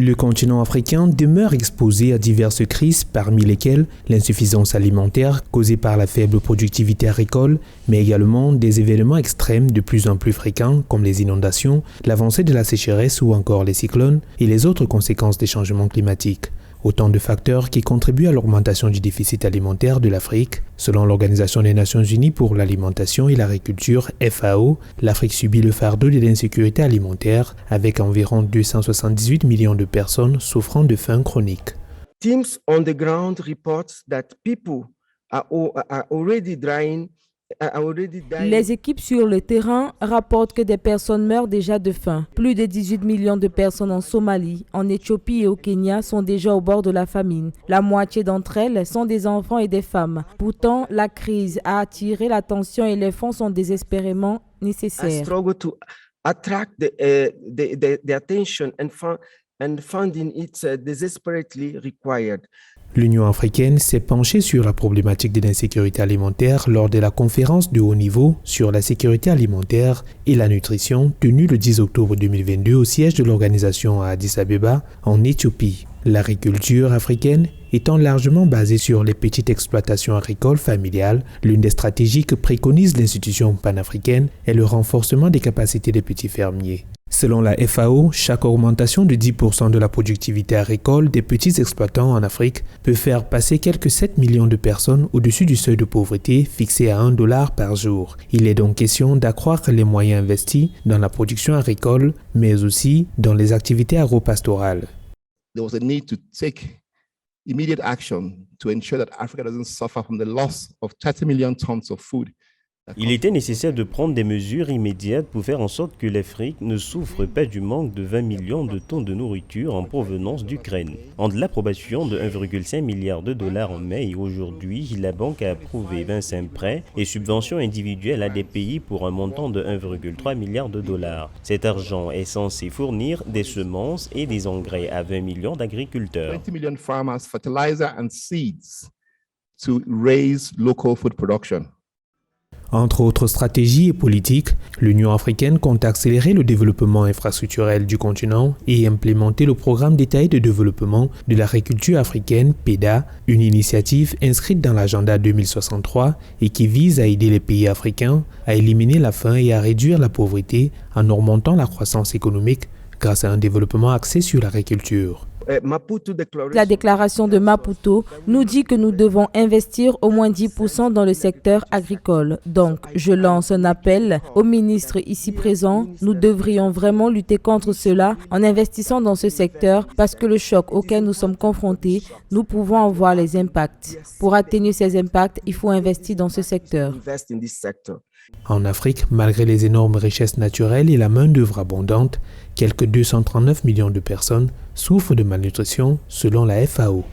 Le continent africain demeure exposé à diverses crises, parmi lesquelles l'insuffisance alimentaire causée par la faible productivité agricole, mais également des événements extrêmes de plus en plus fréquents comme les inondations, l'avancée de la sécheresse ou encore les cyclones et les autres conséquences des changements climatiques. Autant de facteurs qui contribuent à l'augmentation du déficit alimentaire de l'Afrique. Selon l'Organisation des Nations Unies pour l'alimentation et l'agriculture, FAO, l'Afrique subit le fardeau de l'insécurité alimentaire avec environ 278 millions de personnes souffrant de faim chronique. Teams on the ground report that people are already dying. Les équipes sur le terrain rapportent que des personnes meurent déjà de faim. Plus de 18 millions de personnes en Somalie, en Éthiopie et au Kenya sont déjà au bord de la famine. La moitié d'entre elles sont des enfants et des femmes. Pourtant, la crise a attiré l'attention et les fonds sont désespérément nécessaires. Funding is desperately required. L'Union africaine s'est penchée sur la problématique de l'insécurité alimentaire lors de la conférence de haut niveau sur la sécurité alimentaire et la nutrition tenue le 10 octobre 2022 au siège de l'organisation à Addis Abeba, en Éthiopie. L'agriculture africaine étant largement basée sur les petites exploitations agricoles familiales, l'une des stratégies que préconise l'institution panafricaine est le renforcement des capacités des petits fermiers. Selon la FAO, chaque augmentation de 10% de la productivité agricole des petits exploitants en Afrique peut faire passer quelques 7 millions de personnes au-dessus du seuil de pauvreté fixé à $1 par jour. Il est donc question d'accroître les moyens investis dans la production agricole, mais aussi dans les activités agro-pastorales. There was a need to take immediate action to ensure that Africa doesn't suffer from the loss of 30 million tons of food. Il était nécessaire de prendre des mesures immédiates pour faire en sorte que l'Afrique ne souffre pas du manque de 20 millions de tonnes de nourriture en provenance d'Ukraine. Entre l'approbation de 1,5 milliard de dollars en mai et aujourd'hui, la banque a approuvé 25 prêts et subventions individuelles à des pays pour un montant de 1,3 milliard de dollars. Cet argent est censé fournir des semences et des engrais à 20 millions d'agriculteurs. 20 million farmers, fertilizer and seeds to raise local food production. Entre autres stratégies et politiques, l'Union africaine compte accélérer le développement infrastructurel du continent et implémenter le programme détaillé de développement de l'agriculture africaine, PEDA, une initiative inscrite dans l'agenda 2063 et qui vise à aider les pays africains à éliminer la faim et à réduire la pauvreté en augmentant la croissance économique grâce à un développement axé sur l'agriculture. La déclaration de Maputo nous dit que nous devons investir au moins 10% dans le secteur agricole. Donc, je lance un appel aux ministres ici présents. Nous devrions vraiment lutter contre cela en investissant dans ce secteur parce que le choc auquel nous sommes confrontés, nous pouvons en voir les impacts. Pour atténuer ces impacts, il faut investir dans ce secteur. En Afrique, malgré les énormes richesses naturelles et la main-d'œuvre abondante, quelques 239 millions de personnes souffrent de malnutrition selon la FAO.